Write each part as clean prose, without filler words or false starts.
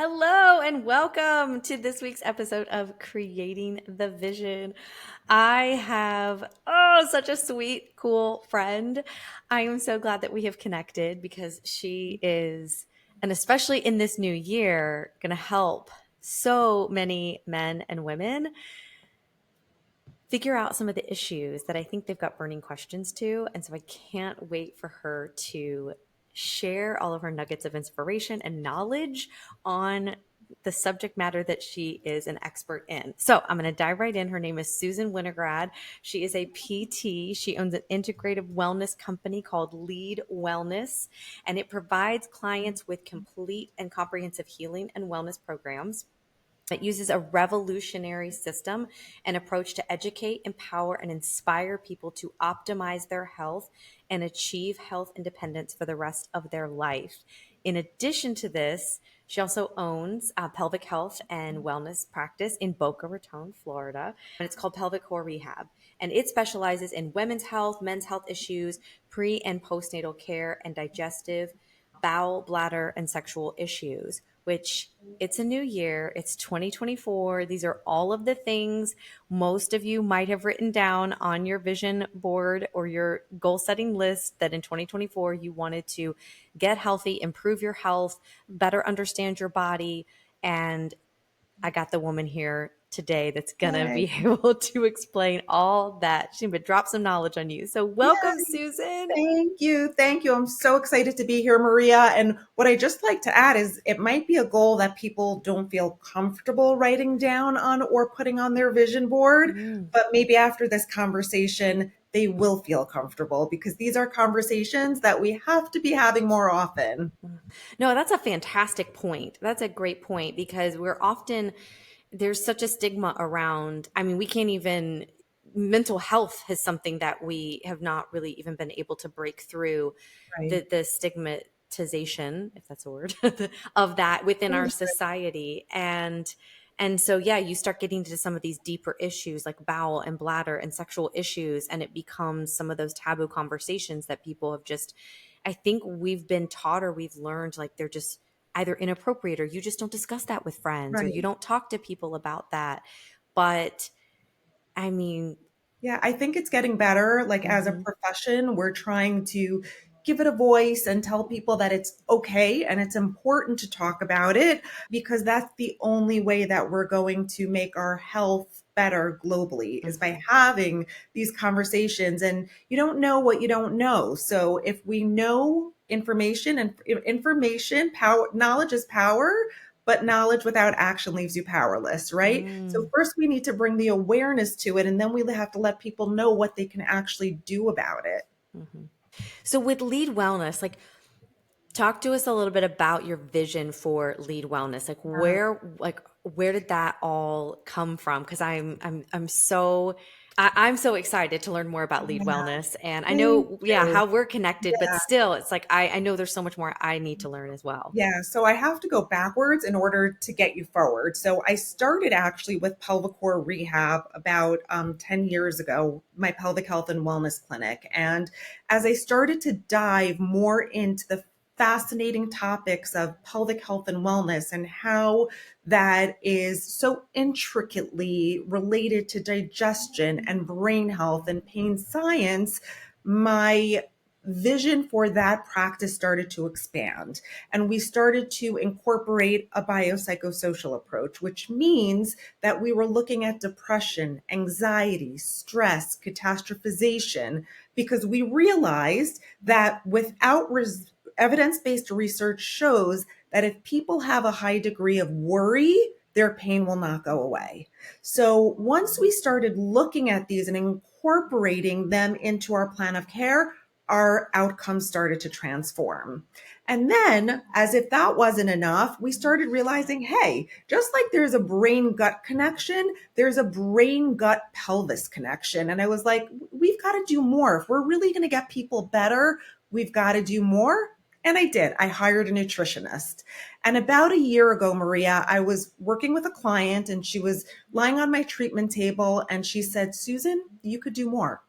Hello and welcome to this week's episode of Creating the Vision. I have, such a sweet, cool friend. I am so glad that we have connected because she is, and especially in this new year, going to help so many men and women figure out some of the issues that I think they've got burning questions to. And so I can't wait for her to share all of her nuggets of inspiration and knowledge on the subject matter that she is an expert in. So I'm going to dive right in. Her name is Susan Winograd. She is a PT. She owns an integrative wellness company called Lead Wellness, and it provides clients with complete and comprehensive healing and wellness programs. It uses a revolutionary system and approach to educate, empower, and inspire people to optimize their health and achieve health independence for the rest of their life. In addition to this, she also owns a pelvic health and wellness practice in Boca Raton, Florida, and it's called Pelvic Core Rehab. And it specializes in women's health, men's health issues, pre and postnatal care, and digestive, bowel, bladder, and sexual issues, which it's a new year. It's 2024. These are all of the things most of you might have written down on your vision board or your goal setting list that in 2024 you wanted to get healthy, improve your health, better understand your body. And I got the woman here today that's going to Yay. be able to explain all that. She's going to drop some knowledge on you. So, welcome, Yay. Susan. Thank you. Thank you. I'm so excited to be here, Maria. And what I just like to add is it might be a goal that people don't feel comfortable writing down on or putting on their vision board, Mm. but maybe after this conversation, they will feel comfortable because these are conversations that we have to be having more often. No, that's a fantastic point. That's a great point because we're often, there's such a stigma around, I mean, we can't even, mental health is something that we have not really even been able to break through Right. the stigmatization, if that's a word, of that within our society. And so, yeah, you start getting into some of these deeper issues like bowel and bladder and sexual issues, and it becomes some of those taboo conversations that people have just, I think we've been taught or we've learned like they're just either inappropriate or you just don't discuss that with friends or you Right. don't talk to people about that. But I mean, Yeah, I think it's getting better. Like as a mhm, profession, we're trying to give it a voice and tell people that it's okay and it's important to talk about it because that's the only way that we're going to make our health better globally is by mhm, having these conversations. And you don't know what you don't know. So if we know information and information, power, knowledge is power, but knowledge without action leaves you powerless, right? So mm, first we need to bring the awareness to it, and then we have to let people know what they can actually do about it. mhm. So with lead wellness, like talk to us a little bit about your vision for lead wellness. Like where did that all come from? Because I'm so excited to learn more about lead Yeah, wellness. And I thank know, yeah, you. how we're connected, but Yeah. still it's like I know there's so much more I need to learn as well. Yeah, so I have to go backwards in order to get you forward. So I started actually with pelvic core rehab about 10 years ago, my pelvic health and wellness clinic. And as I started to dive more into the fascinating topics of pelvic health and wellness and how that is so intricately related to digestion and brain health and pain science, my vision for that practice started to expand. And we started to incorporate a biopsychosocial approach, which means that we were looking at depression, anxiety, stress, catastrophization, because we realized that evidence based research shows that if people have a high degree of worry, their pain will not go away. So once we started looking at these and incorporating them into our plan of care, our outcomes started to transform. And then, as if that wasn't enough, we started realizing hey, just like there's a brain gut connection, there's a brain gut pelvis connection. And I was like, we've got to do more. If we're really going to get people better, we've got to do more. And I did. I hired a nutritionist. And about a year ago, Maria, I was working with a client and she was lying on my treatment table and she said, Susan, you could do more.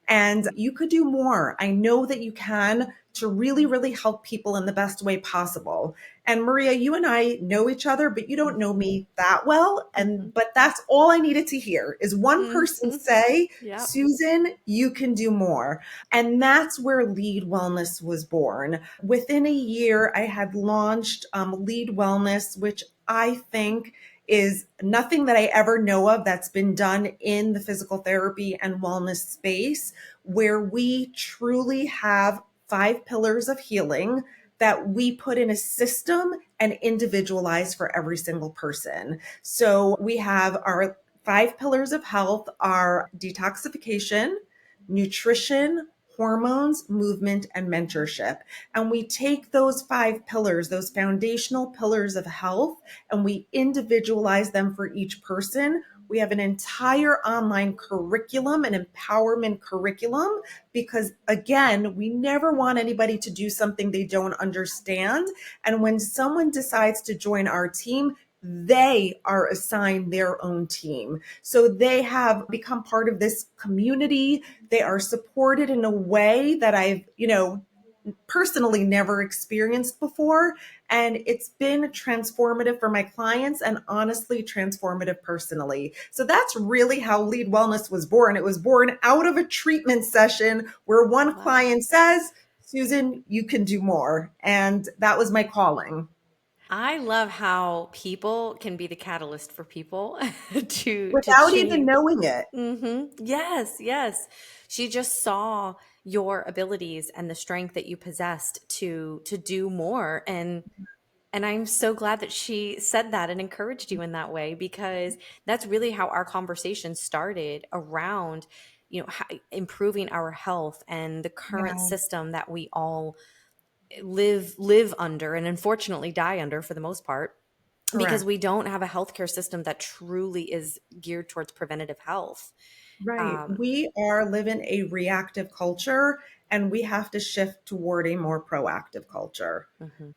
And you could do more. I know that you can. to really, really help people in the best way possible. And Maria, you and I know each other, but you don't know me that well. Mm-hmm. But that's all I needed to hear is one person Mm-hmm. say, Yep. Susan, you can do more. And that's where Lead Wellness was born. Within a year, I had launched Lead Wellness, which I think is nothing that I ever know of that's been done in the physical therapy and wellness space, where we truly have 5 pillars of healing that we put in a system and individualize for every single person. So we have our 5 pillars of health are detoxification, nutrition, hormones, movement, and mentorship. And we take those 5 pillars, those foundational pillars of health, and we individualize them for each person. We have an entire online curriculum, an empowerment curriculum, because again, we never want anybody to do something they don't understand. And when someone decides to join our team, they are assigned their own team. So they have become part of this community. They are supported in a way that I've, personally never experienced before. And it's been transformative for my clients and honestly transformative personally. So that's really how Lead Wellness was born. It was born out of a treatment session where one Love it. client says, Susan, you can do more. And that was my calling I love how people can be the catalyst for people to without even change. knowing it. Yes, yes. She just saw your abilities and the strength that you possessed to do more, and I'm so glad that she said that and encouraged you in that way, because that's really how our conversation started around, improving our health and the current Yeah, system that we all live under and unfortunately die under for the most part, because correct. we don't have a healthcare system that truly is geared towards preventative health. Right. Um, We are living a reactive culture and we have to shift toward a more proactive culture. mhm.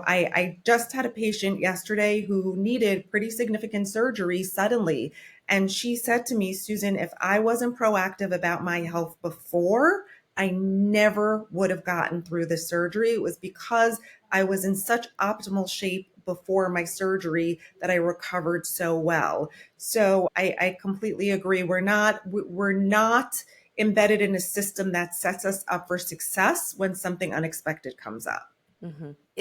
I just had a patient yesterday who needed pretty significant surgery suddenly. And she said to me, Susan, if I wasn't proactive about my health before, I never would have gotten through the surgery. It was because I was in such optimal shape before my surgery that I recovered so well. So I completely agree. We're not embedded in a system that sets us up for success when something unexpected comes up.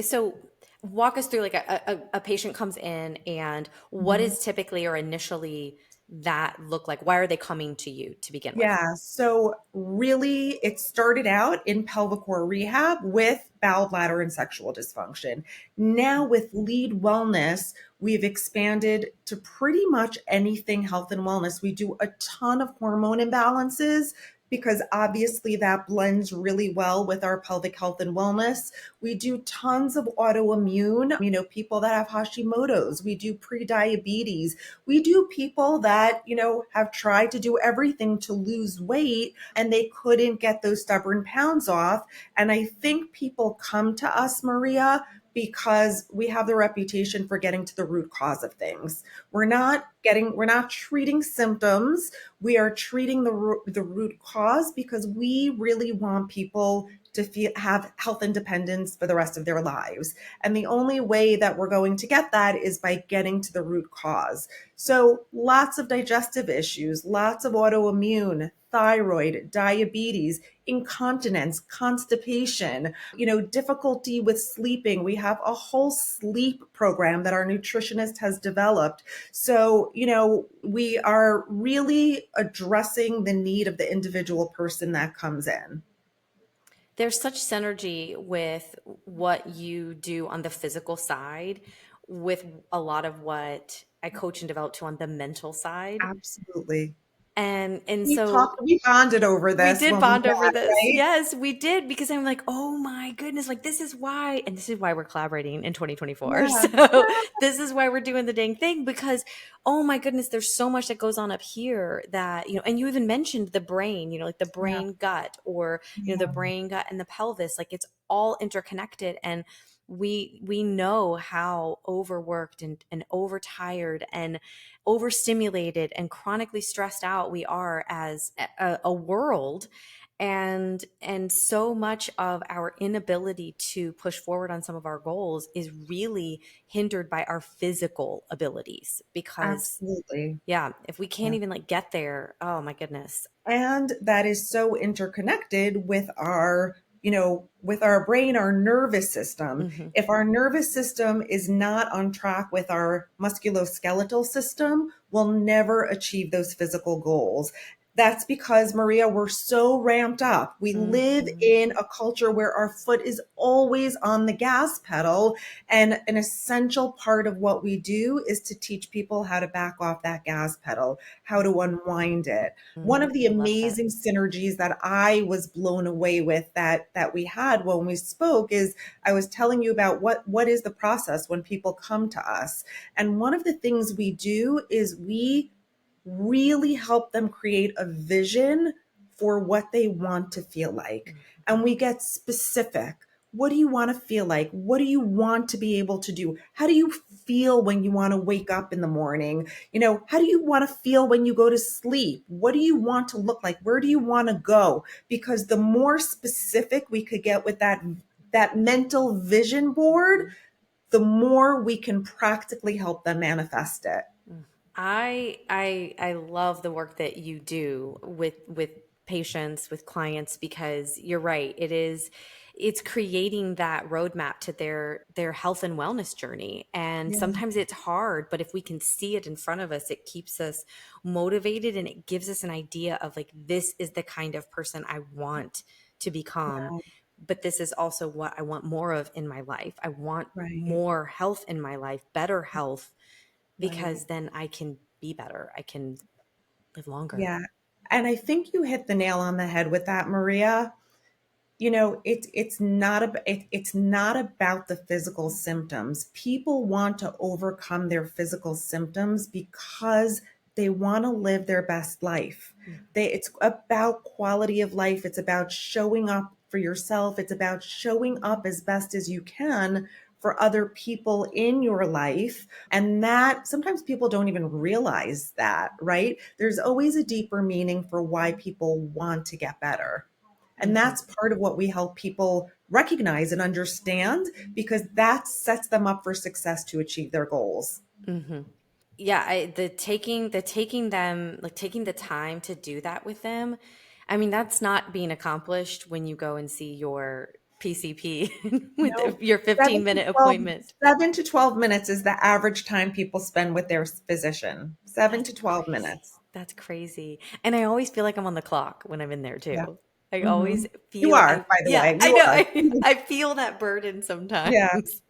So walk us through, like, a patient comes in, and what Mhm. is typically or initially that look like? Why are they coming to you to begin with? Yeah. So really, it started out in pelvic core rehab with bowel, bladder, and sexual dysfunction. Now, with Lead Wellness, we've expanded to pretty much anything health and wellness. We do a ton of hormone imbalances because obviously that blends really well with our pelvic health and wellness. We do tons of autoimmune, people that have Hashimoto's. We do pre-diabetes. We do people that, have tried to do everything to lose weight and they couldn't get those stubborn pounds off. And I think people come to us, Maria, because we have the reputation for getting to the root cause of things. We're not treating symptoms. We are treating the root cause because we really want people to have health independence for the rest of their lives. And the only way that we're going to get that is by getting to the root cause. So lots of digestive issues, lots of autoimmune, thyroid, diabetes, incontinence, constipation, difficulty with sleeping. We have a whole sleep program that our nutritionist has developed. So, we are really addressing the need of the individual person that comes in. There's such synergy with what you do on the physical side with a lot of what I coach and develop to on the mental side. Absolutely. And We so talked, we bonded over we this did when we bond met, over this. right? Yes, we did, because I'm like, oh my goodness, like this is why, and this is why we're collaborating in 2024. Yeah. So this is why we're doing the dang thing, because oh my goodness, there's so much that goes on up here that, and you even mentioned the brain, like the Yeah. brain gut, or, the Yeah. brain gut and the pelvis, like it's all interconnected. And we know how overworked and overtired and overstimulated and chronically stressed out we are as a world. And so much of our inability to push forward on some of our goals is really hindered by our physical abilities, because Absolutely. yeah, if we can't Yeah. even like get there, oh my goodness. And that is so interconnected with our, with our brain, our nervous system. Hmm. If our nervous system is not on track with our musculoskeletal system, we'll never achieve those physical goals. That's because, Maria, we're so ramped up. We live Hmm. in a culture where our foot is always on the gas pedal. And an essential part of what we do is to teach people how to back off that gas pedal, how to unwind it. One of the I love that. amazing synergies that I was blown away with that we had when we spoke is I was telling you about what is the process when people come to us. And one of the things we do is we really help them create a vision for what they want to feel like. And we get specific. What do you want to feel like? What do you want to be able to do? How do you feel when you want to wake up in the morning? How do you want to feel when you go to sleep? What do you want to look like? Where do you want to go? Because the more specific we could get with that mental vision board, the more we can practically help them manifest it. I love the work that you do with patients, with clients, because you're right. It's creating that roadmap to their health and wellness journey. And Yeah, sometimes it's hard, but if we can see it in front of us, it keeps us motivated, and it gives us an idea of like, this is the kind of person I want to become. yeah, But this is also what I want more of in my life. I want right, more health in my life, better health, right. because then I can be better. I can live longer. Yeah. And I think you hit the nail on the head with that, Maria. It's not about the physical symptoms. People want to overcome their physical symptoms because they want to live their best life. It's about quality of life. It's about showing up for yourself. It's about showing up as best as you can for other people in your life. And that sometimes people don't even realize that, right? There's always a deeper meaning for why people want to get better. And Hmm. that's part of what we help people recognize and understand, because that sets them up for success to achieve their goals. Hmm. Yeah, the taking them, like taking the time to do that with them. I mean, that's not being accomplished when you go and see your PCP with No, your 15-minute appointment. 7 to 12 minutes is the average time people spend with their physician. Seven That's to 12 crazy. minutes. That's crazy. And I always feel like I'm on the clock when I'm in there Yeah. too. I Hmm. always You feel, are, I by the yeah, way. I You know. are. I feel that burden Yeah. sometimes.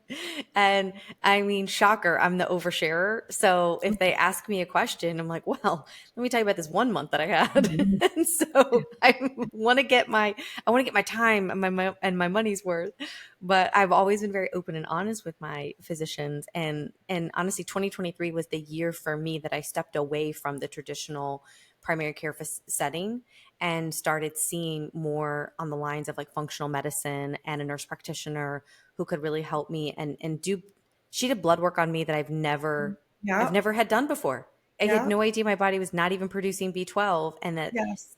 And I mean, shocker, I'm the oversharer. So if they ask me a question, I'm like, well, let me tell you about this one month that I had. Mhm. And so I want to get my time and my money's worth. But I've always been very open and honest with my physicians, and honestly 2023 was the year for me that I stepped away from the traditional primary care setting and started seeing more on the lines of like functional medicine and a nurse practitioner who could really help me and do. She did blood work on me that I've Yeah. never had done before. I had Yeah. no idea my body was not even producing B12, and that Yes.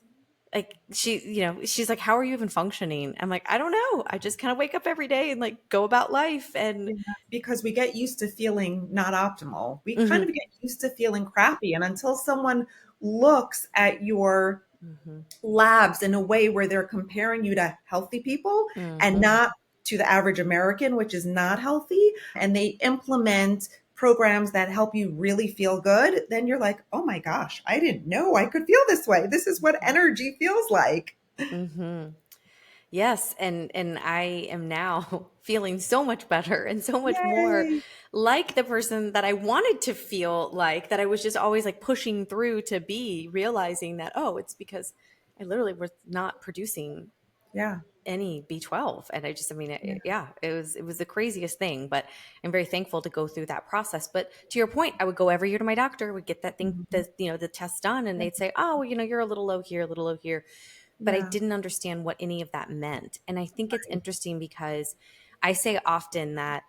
like she's like, how are you even functioning? I'm like, I don't know, I just kind of wake up every day and like go about life. And Yeah, because we get used to feeling not optimal. We kind mhm, of get used to feeling crappy. And until someone looks at your mhm, labs in a way where they're comparing you to healthy people and mhm, not to the average American, which is not healthy, and they implement programs that help you really feel good, then you're like, oh my gosh, I didn't know I could feel this way. This is what energy feels like. mhm. Yes, and I am now feeling so much better and so much more Yay. like the person that I wanted to feel like, that I was just always like pushing through to be, realizing that, oh, it's because I literally was not producing Yeah. any B12. And I mean, Yeah. yeah, it was the craziest thing, but I'm very thankful to go through that process. But to your point, I would go every year to my doctor, would get that thing, Mhm. the test done, and they'd say, oh, well, you're a little low here, a little low here, but I Yeah. didn't understand what any of that meant. And I think it's interesting because I say often that,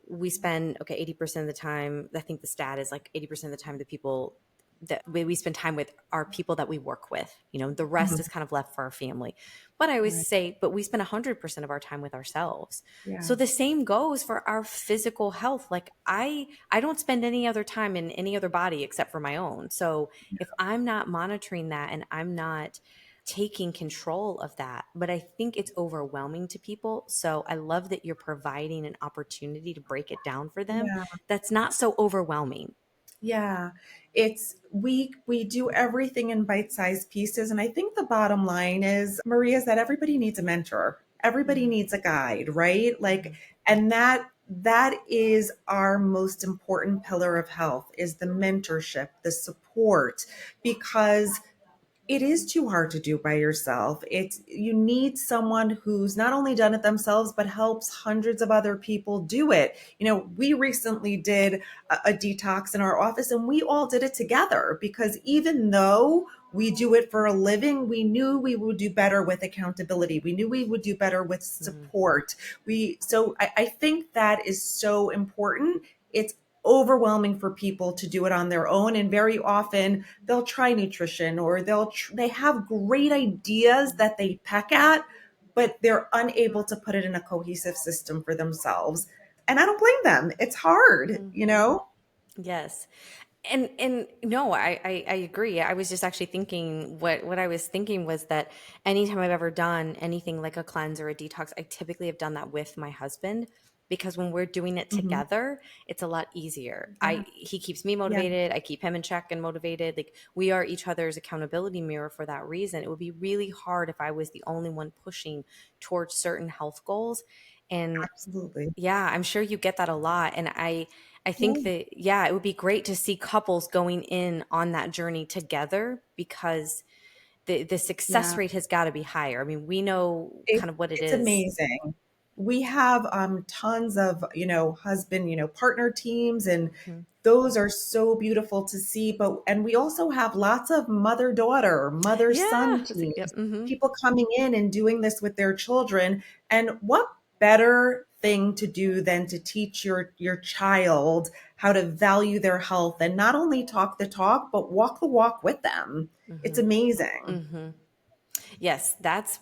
we spend, okay, 80% of the time, I think the stat is like 80% of the time the people that we spend time with are people that we work with. The rest Mhm. is kind of left for our family. But I always Right. say, but we spend 100% of our time with ourselves. Yeah. So the same goes for our physical health. Like I don't spend any other time in any other body except for my own. So if I'm not monitoring that and I'm not taking control of that, but I think it's overwhelming to people. So I love that you're providing an opportunity to break it down for them. Yeah. That's not so overwhelming. Yeah, it's we do everything in bite-sized pieces, and I think the bottom line is, Maria, is that everybody needs a mentor. Everybody Mm-hmm. needs a guide, right? Like, Mm-hmm. and that is our most important pillar of health is the mentorship, the support, because it is too hard to do by yourself. It's you need someone who's not only done it themselves but helps hundreds of other people do it. We recently did a detox in our office and we all did it together because even though we do it for a living, we knew we would do better with accountability. We knew we would do better with Mm-hmm. support. I think that is so important. It's overwhelming for people to do it on their own, and very often they'll try nutrition or they have great ideas that they peck at, but they're unable to put it in a cohesive system for themselves, and I don't blame them. It's hard, you Mm-hmm. know. Yes. And no, I agree. I was just actually thinking what I was thinking was that anytime I've ever done anything like a cleanse or a detox, I typically have done that with my husband because when we're doing it Hmm. together, it's a lot easier. Yeah. He keeps me Yeah. motivated, I keep him in check and motivated. Like we are each other's accountability mirror for that reason. It would be really hard if I was the only one pushing towards certain health goals. And Absolutely. yeah, I'm sure you get that a lot. And I Yeah. think that, yeah, it would be great to see couples going in on that journey together because the success Yeah. rate has got to be higher. I mean, we know It, kind of what it it's is. amazing. We have tons of, husband, partner teams, and Mhm. those are so beautiful to see. And we also have lots of mother-daughter, Yeah. mother-son Yeah. teams, Hmm. people coming in and doing this with their children. And what better thing to do than to teach your child how to value their health and not only talk the talk, but walk the walk with them. It's Hmm. amazing. Hmm. Yes, that's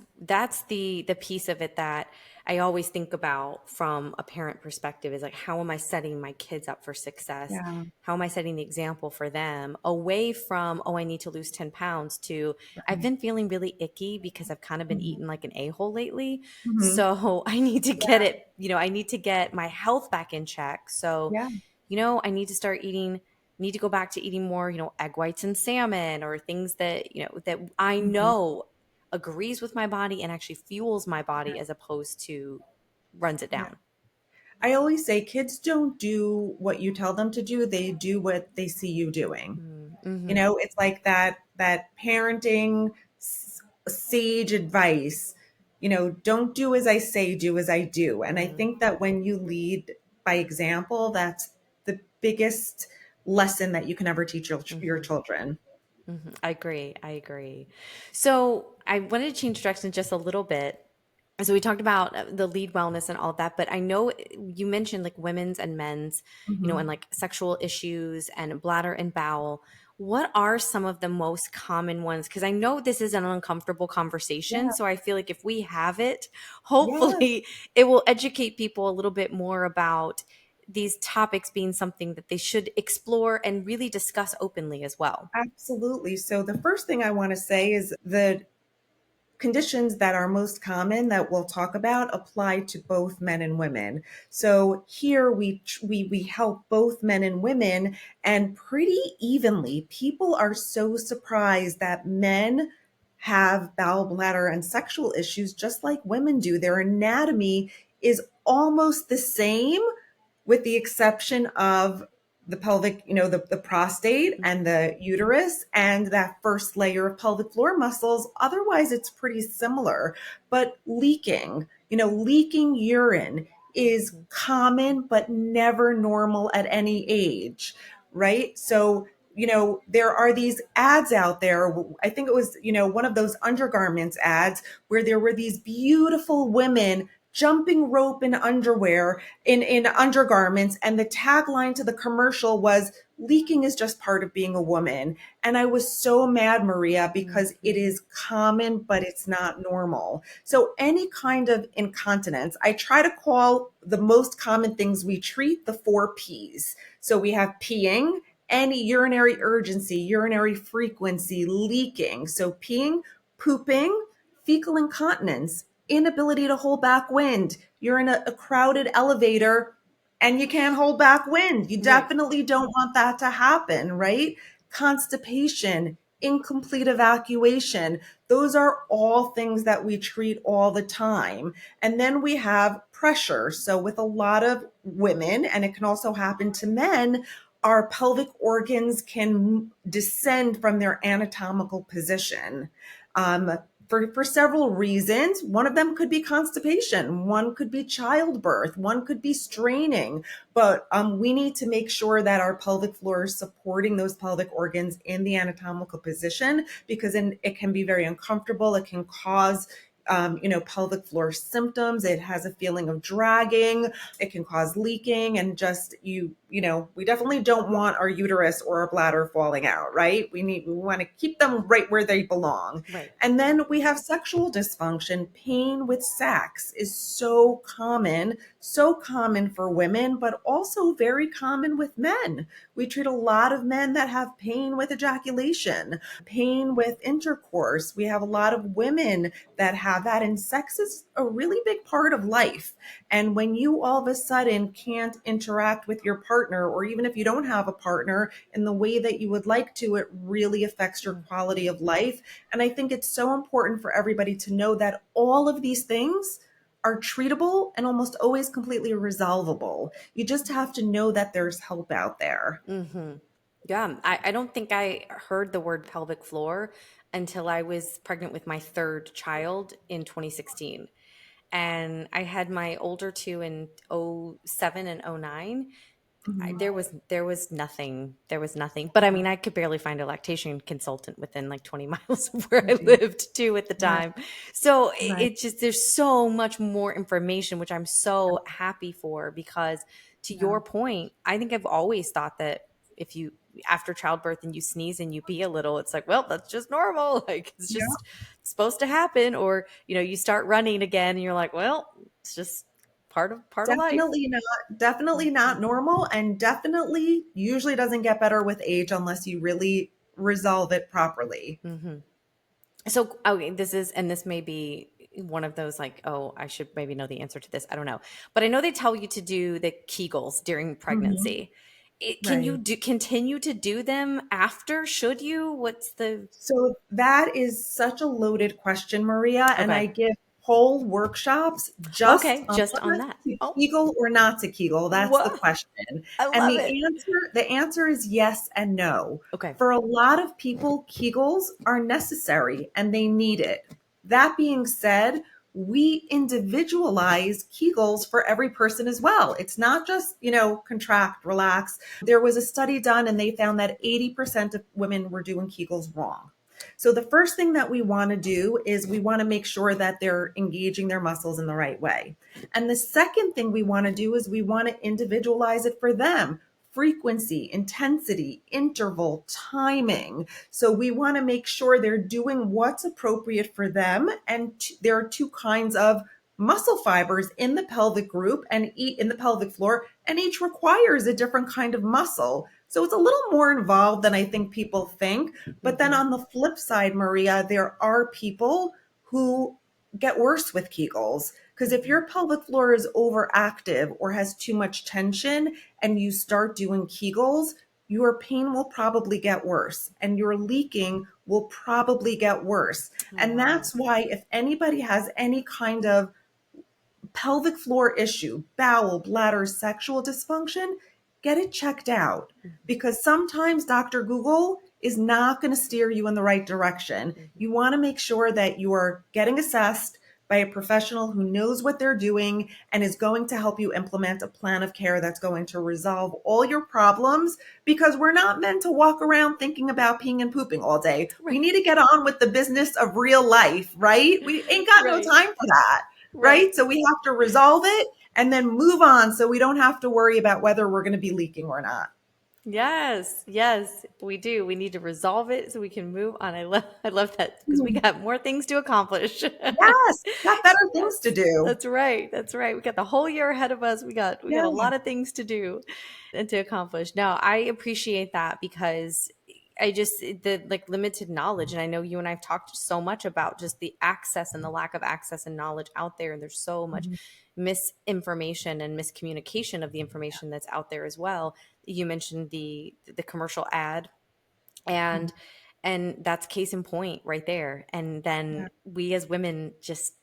the piece of it that I always think about from a parent perspective is like how am I setting my kids up for success? Yeah. How am I setting the example for them away from, oh, I need to lose 10 pounds to I've Right. been feeling really icky because I've kind of been Mhm. eating like an a-hole lately. Mhm. So I need to get it, I need to get my health back in check. So, Yeah. I need to start eating need to go back to eating more, egg whites and salmon or things that, that I Mhm. know agrees with my body and actually fuels my body as opposed to runs it Yeah. down. I always say kids don't do what you tell them to do, they do what they see you doing. Mm-hmm. It's like that parenting sage advice, don't do as I say, do as I do. And I Mm-hmm. think that when you lead by example, that's the biggest lesson that you can ever teach your Mm-hmm. children. I agree. I agree. So I wanted to change direction just a little bit. So we talked about the lead wellness and all of that, but I know you mentioned like women's and men's, and Mhm. like sexual issues and bladder and bowel. What are some of the most common ones? Because I know this is an uncomfortable conversation. Yeah. So I feel like if we have it, Yes. hopefully it will educate people a little bit more about these topics being something that they should explore and really discuss openly as well. Absolutely. So the first thing I want to say is the conditions that are most common that we'll talk about apply to both men and women. So here we help both men and women, and pretty evenly. People are so surprised that men have bowel, bladder, and sexual issues just like women do. Their anatomy is almost the same, with the exception of the pelvic, the prostate and Mhm. the uterus and that first layer of pelvic floor muscles. Otherwise, it's pretty similar. But leaking urine is Mhm. common, but never normal at any age, right? So, there are these ads out there. I think it was, one of those undergarments ads where there were these beautiful women jumping rope in underwear in undergarments, and the tagline to the commercial was, leaking is just part of being a woman. And I was so mad, Maria, because it Mhm. is common, but it's not normal. So any kind of incontinence, I try to call the most common things we treat the 4 Ps. So we have peeing, any urinary urgency, urinary frequency, leaking. So peeing, pooping, fecal incontinence, inability to hold back wind. You're in a crowded elevator and you can't hold back wind. You Right. definitely don't want that to happen, right? Constipation, incomplete evacuation. Those are all things that we treat all the time. And then we have pressure. So, with a lot of women, and it can also happen to men, our pelvic organs can descend from their anatomical position. Um, for several reasons. One of them could be constipation, one could be childbirth, one could be straining. But we need to make sure that our pelvic floor is supporting those pelvic organs in the anatomical position, because it can be very uncomfortable. It can cause pelvic floor symptoms. It has a feeling of dragging. It can cause leaking, and just we definitely don't want our uterus or our bladder falling out, right? We want to keep them right where they belong. Right. And then we have sexual dysfunction. Pain with sex is so common for women, but also very common with men. We treat a lot of men that have pain with ejaculation, pain with intercourse. We have a lot of women that have that, and sex is a really big part of life. And when you all of a sudden can't interact with your partner, or even if you don't have a partner, in the way that you would like to, it really affects your quality Mhm. of life. And I think it's so important for everybody to know that all of these things are treatable and almost always completely resolvable. You just have to know that there's help out there. Hmm. Yeah, I don't think I heard the word pelvic floor until I was pregnant with my third child in 2016. And I had my older two in '07 and '09. Mhm. There was nothing, but I mean, I could barely find a lactation consultant within like 20 miles of where I Right. lived too at the Right. time. So Right. it just, there's so much more information, which I'm so happy for, because to Yeah. your point, I think I've always thought that if you, after childbirth and you sneeze and you pee a little, it's like, well, that's just normal. Like it's Yeah. just supposed to happen. Or, you start running again and you're like, well, it's just part of life. Definitely not normal, and definitely usually doesn't get better with age unless you really resolve it properly. Hmm. So, okay, this may be one of those like, oh, I should maybe know the answer to this. I don't know. But I know they tell you to do the Kegels during Mhm. pregnancy. Can you Right. continue to do them after? Should you? What's the So that is such a loaded question, Maria, and I Okay. give whole workshops just Okay, on just on whether that. to Oh, Kegel or not to Kegel. That's the what? question. I And love it. the answer is yes and no. Okay. For a lot of people, Kegels are necessary and they need it. That being said, we individualize Kegels for every person as well. It's not just, contract, relax. There was a study done and they found that 80% of women were doing Kegels wrong. So the first thing that we want to do is we want to make sure that they're engaging their muscles in the right way. And the second thing we want to do is we want to individualize it for them. Frequency, intensity, interval, timing. So we want to make sure they're doing what's appropriate for them. And there are two kinds of muscle fibers in the pelvic group and in the pelvic floor, and each requires a different kind of muscle. So it's a little more involved than I think people think. But then Hmm. on the flip side, Maria, there are people who get worse with Kegels. Because if Hmm. your pelvic floor is overactive or has too much tension and you start doing Kegels, your pain will probably get worse and your leaking will probably get worse. Oh, And wow. that's why, if anybody has any kind of pelvic floor issue, bowel, bladder, sexual dysfunction, get it checked out, Hmm. because sometimes Dr. Google is not going to steer you in the right direction. Hmm. You want to make sure that you are getting assessed by a professional who knows what they're doing and is going to help you implement a plan of care that's going to resolve all your problems, because we're not meant to walk around thinking about peeing and pooping all day. We Right. need to get on with the business of real life, right? We ain't got no Right. time for that, Right. right? So we have to resolve it and then move on so we don't have to worry about whether we're going to be leaking or not. Yes, yes, we do. We need to resolve it so we can move on. I love that because we Hmm. got more things to accomplish. Yes, got better things to Yes, do. that's right. That's right. We got the whole year ahead of us. We got a Yeah. lot of things to do and to accomplish. Now, I appreciate that because I just the like limited knowledge, and I know you and I've talked so much about just the access and the lack of access and knowledge out there, and there's so much Mhm. misinformation and miscommunication of the information that's out there as well. You mentioned the commercial ad, Mhm. and that's case in point right there. And then Yeah. we as women just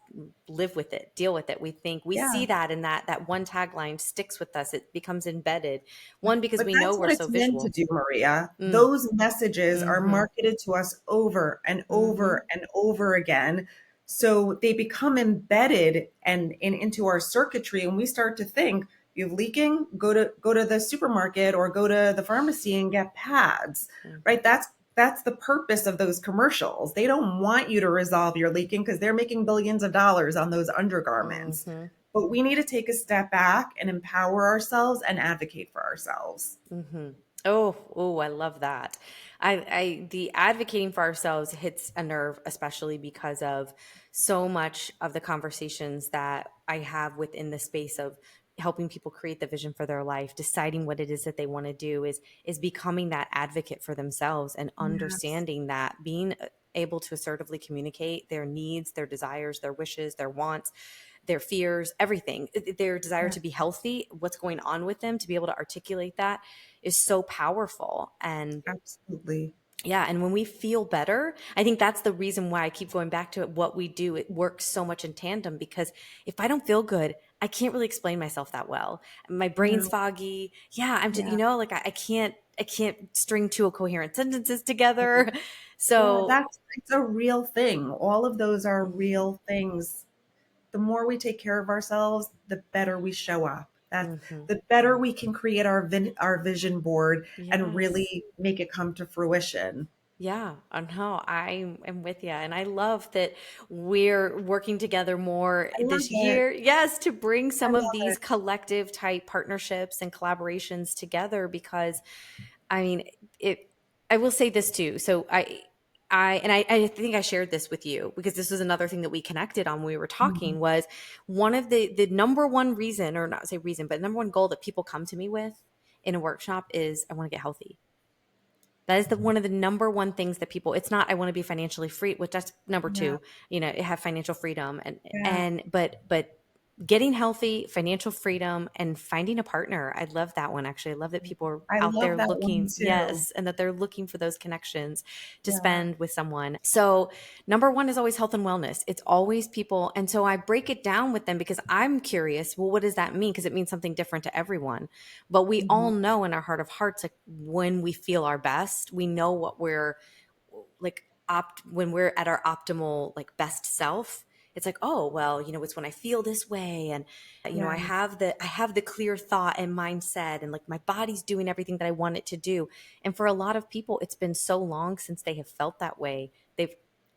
live with it, deal with it. We think we Yeah. see that, and that one tagline sticks with us. It becomes embedded, one because But we know that's we're what so it's meant to visual. do, Maria. Mm, Those messages are mm-hmm, marketed to us over and mm-hmm, over and over again. So they become embedded and into our circuitry, and we start to think, you have leaking, go to the supermarket or go to the pharmacy and get pads. Right? That's the purpose of those commercials. They don't want you to resolve your leaking because they're making billions of dollars on those undergarments. mm-hmm. But we need to take a step back and empower ourselves and advocate for ourselves. Mm-hmm. Oh, I love that. The advocating for ourselves hits a nerve, especially because of so much of the conversations that I have within the space of helping people create the vision for their life, deciding what it is that they want to do is becoming that advocate for themselves and Yes. understanding that being able to assertively communicate their needs, their desires, their wishes, their wants, their fears, everything, their desire Yeah, to be healthy, what's going on with them, to be able to articulate that is so powerful. And absolutely. yeah, and when we feel better, I think that's the reason why I keep going back to it. What we do, it works so much in tandem because if I don't feel good, I can't really explain myself that well. My brain's No, foggy. Yeah, I'm just, yeah. like I can't string two coherent sentences together. Yeah, So, it's a real thing. All of those are mhm, real things. The more we take care of ourselves, the better we show up. That mhm. the better we can create our vision board and Yes. really make it come to fruition. Yeah, no, I am with you. And I love that we're working together more I love this it. year. Yes, to bring I some of love these it. collective type partnerships and collaborations together because I mean, it I will say this too. So I think I shared this with you because this was another thing that we connected on when we were Mhm. talking was one of the number one reason, or not say reason, but number one goal that people come to me with in a workshop is I want to get healthy. That is the one of the number one things that people, it's not I want to be financially free, which that's number Yeah, two, have financial freedom yeah. and getting healthy, financial freedom, and finding a partner. I love that one actually. I love that people are I out love there that one looking, too. yes, and that they're looking for those connections to Yeah. spend with someone. So number one is always health and wellness. It's always people. And so I break it down with them because I'm curious, well, what does that mean? Because it means something different to everyone. But we Mhm. all know in our heart of hearts, like when we feel our best, we know what we're like when we're at our optimal, like best self. It's like, oh, well, it's when I feel this way. And, I Yes. have the clear thought and mindset and like my body's doing everything that I want it to do. And for a lot of people, it's been so long since they have felt that way. They've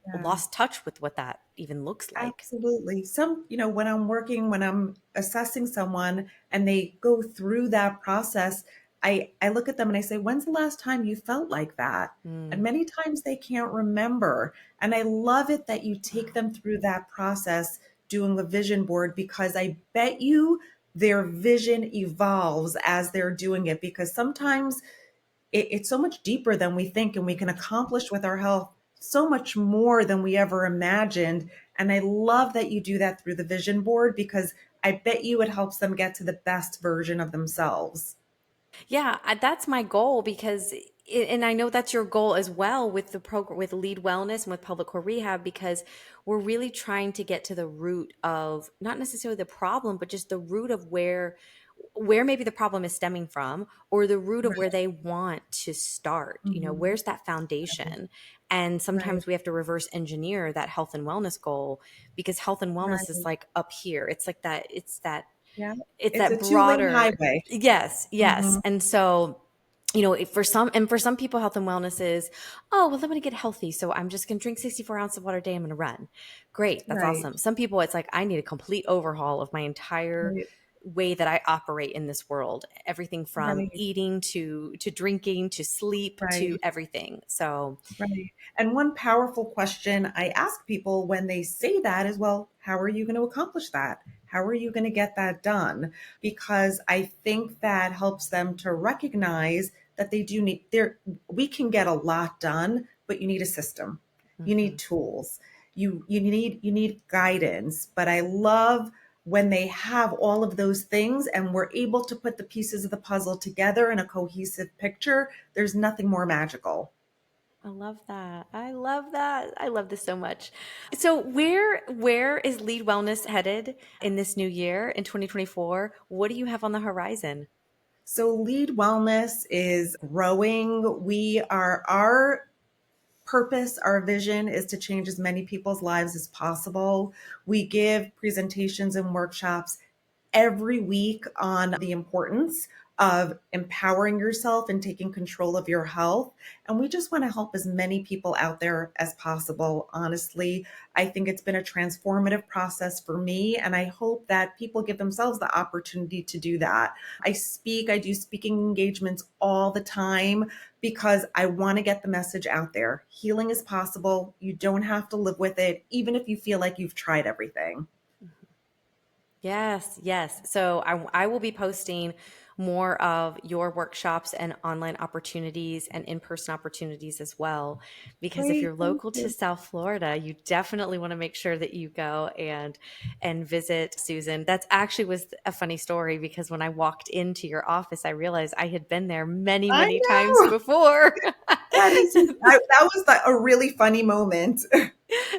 Yeah. lost touch with what that even looks like. Absolutely. When I'm assessing someone and they go through that process, I look at them and I say, when's the last time you felt like that? And Mm, many times they can't remember. And I love it that you take wow. them through that process doing a vision board because I bet you their vision evolves as they're doing it because sometimes it's so much deeper than we think, and we can Mhm. accomplish with our health so much more than we ever imagined. And I love that you do that through the vision board because I bet you it helps them get to the best version of themselves. Yeah, that's my goal because, and I know that's your goal as well with the program, with Lead Wellness and with Pelvic Core Rehab, because we're really trying to get to the root of not necessarily the problem, but just the root of where maybe the problem is stemming from, or the root of where Right. they want to start. Mhm. Where's that foundation? And Right. sometimes we have to reverse engineer that health and wellness goal because health and wellness is Right. like up here. It's like that. Yeah. It's It's a that two-lane broader, highway. yes, yes. Mhm. And so, for some people, health and wellness is, oh, well, I'm going to get healthy. So I'm just going to drink 64 ounces of water a day. I'm going to run. Great. That's Right. awesome. Some people, it's like, I need a complete overhaul of my entire Right. way that I operate in this world. Everything from Right, eating to drinking to sleep to right. everything. So, Right. And one powerful question I ask people when they say that is, well, how are you going to accomplish that? How are you going to get that done? Because I think that helps them to recognize that they do need there we can get a lot done, but you need a system. You need mhm. tools. You need guidance. But I love when they have all of those things and we're able to put the pieces of the puzzle together in a cohesive picture. There's nothing more magical. I love that. I love that. I love this so much. So where is Lead Wellness headed in this new year in 2024? What do you have on the horizon? So Lead Wellness is growing. Our purpose, our vision is to change as many people's lives as possible. We give presentations and workshops every week on the importance of empowering yourself and taking control of your health. And we just want to help as many people out there as possible. Honestly, I think it's been a transformative process for me. And I hope that people give themselves the opportunity to do that. I do speaking engagements all the time because I want to get the message out there. Healing is possible. You don't have to live with it, even if you feel like you've tried everything. Yes, yes. So I will be posting more of your workshops and online opportunities and in-person opportunities as well. Because if Great. you're Thank local to you. South Florida, you definitely want to make sure that you go and visit Susan. That's actually was a funny story because when I walked into your office, I realized I had been there many, I many times know. before. That was a really funny moment.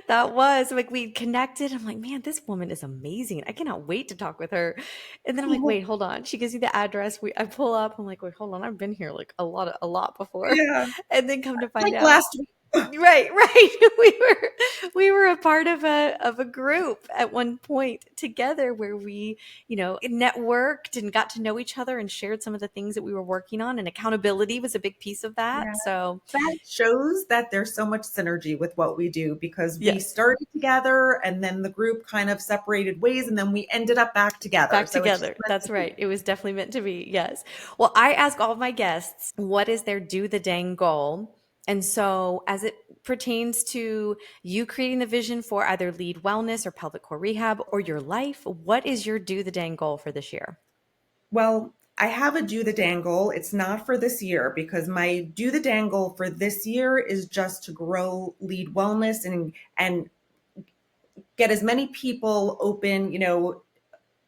That was like we connected. I'm like, man, this woman is amazing. I cannot wait to talk with her. And then I'm like, wait, hold on. She gives me the address. I pull up. I'm like, wait, hold on. I've been here like a lot before. Yeah, And then come to find like out, last week. right, right. We were a part of a group at one point together where we, networked and got to know each other and shared some of the things that we were working on. And accountability was a big piece of Yeah, that. So that shows that there's so much synergy with what we do because we yes. started together and then the group kind of separated ways and then we ended up back together. Back So it's just together. meant That's to be. right. It was definitely meant to be. Yes. Well, I ask all of my guests, what is their do the dang goal? And so, as it pertains to you creating the vision for either lead wellness or pelvic core rehab or your life, what is your do the dang goal for this year? Well, I have a do the dangle. It's not for this year because my do the dangle for this year is just to grow lead wellness and get as many people open,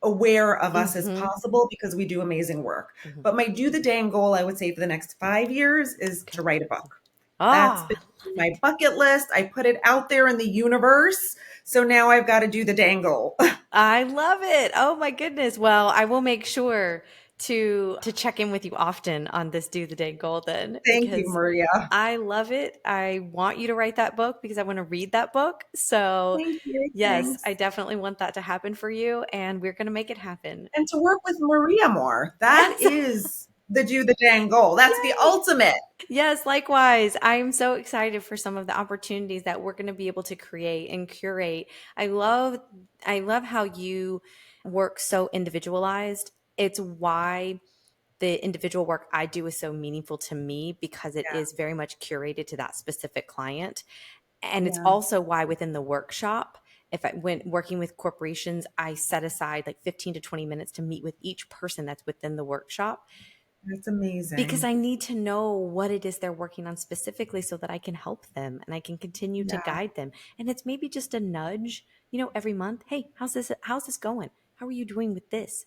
aware of us as Mm-hmm. possible because we do amazing work. Hmm. But my do the dang goal, I would say for the next 5 years is to Okay. write a book. That's been Ah, my bucket list. I put it out there in the universe. So now I've got to do the dangle. I love it. Oh my goodness. Well, I will make sure to check in with you often on this do the day goal then Thank you, because Maria. I love it. I want you to write that book because I want to read that book. So, Thank you. yes, I Thanks. definitely want that to happen for you and we're going to make it happen. And to work with Maria more. That Yes. is the do the dang goal. That's the Yay. ultimate. Yes, likewise. I'm so excited for some of the opportunities that we're going to be able to create and curate. I love how you work so individualized. It's why the individual work I do is so meaningful to me because it Yeah. is very much curated to that specific client. And it's Yeah. also why within the workshop, if I went working with corporations, I set aside like 15 to 20 minutes to meet with each person that's within the workshop That's because amazing. I need to know what it is they're working on specifically so that I can help them and I can continue to Yeah. guide them. And it's maybe just a nudge, every month. Hey, how's this going? How are you doing with this?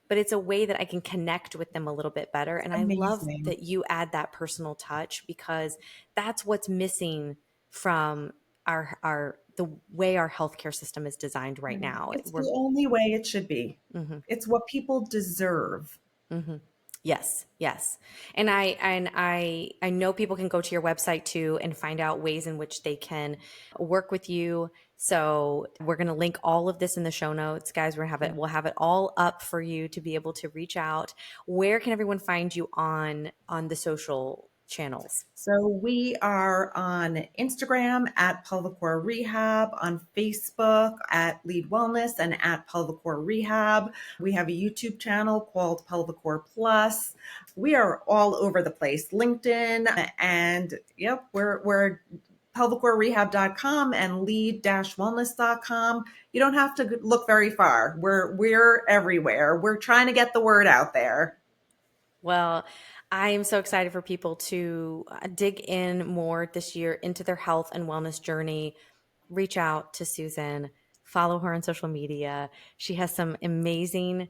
But it's a way that I can connect with them a little bit better. It's And I love amazing. that you add that personal touch because that's what's missing from our the way our healthcare system is designed right Right. now. It's We're the only way it should be. mhm. It's what people deserve. Hmm. Yes, yes. And I know people can go to your website too and find out ways in which they can work with you. So we're going to link all of this in the show notes, guys. We'll have it all up for you to be able to reach out. Where can everyone find you on the social? channels? So we are on Instagram at Pelvic Core Rehab, on Facebook at Lead Wellness and at Pelvic Core Rehab. We have a YouTube channel called Pelvic Core Plus. We are all over the place. LinkedIn, and yep, we're pelvicorerehab.com and lead-wellness.com. You don't have to look very far. We're everywhere. We're trying to get the word out there. Well, I am so excited for people to dig in more this year into their health and wellness journey. Reach out to Susan, follow her on social media. She has some amazing,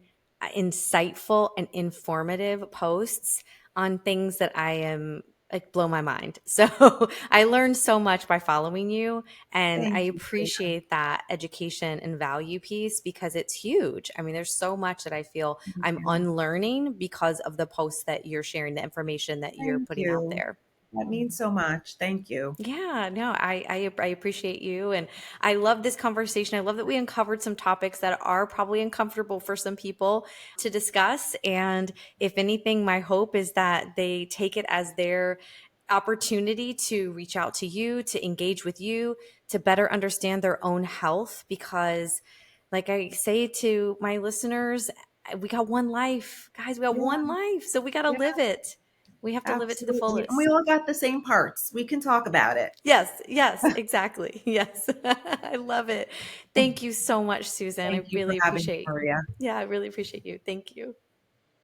insightful, and informative posts on things that I am like blow my mind. So I learned so much by following you, and I Thank you, Sabrina. appreciate that education and value piece because it's huge. I mean, there's so much that I feel Thank I'm you. unlearning because of the posts that you're sharing, the information that you're Thank putting out you. there. That means so much. Thank you. Yeah, no, I appreciate you, and I love this conversation. I love that we uncovered some topics that are probably uncomfortable for some people to discuss. And if anything, my hope is that they take it as their opportunity to reach out to you, to engage with you, to better understand their own health. Because, like I say to my listeners, we got one life, guys. We got Yeah, one life, so we got to yeah, live it. We have to live it to the absolutely. And we fullest. all got the same parts. We can talk about it. Yes, yes, exactly. Yes. I love it. Thank you so much, Susan. I Thank you for really having me, appreciate. Maria. Yeah, I really appreciate you. Thank you.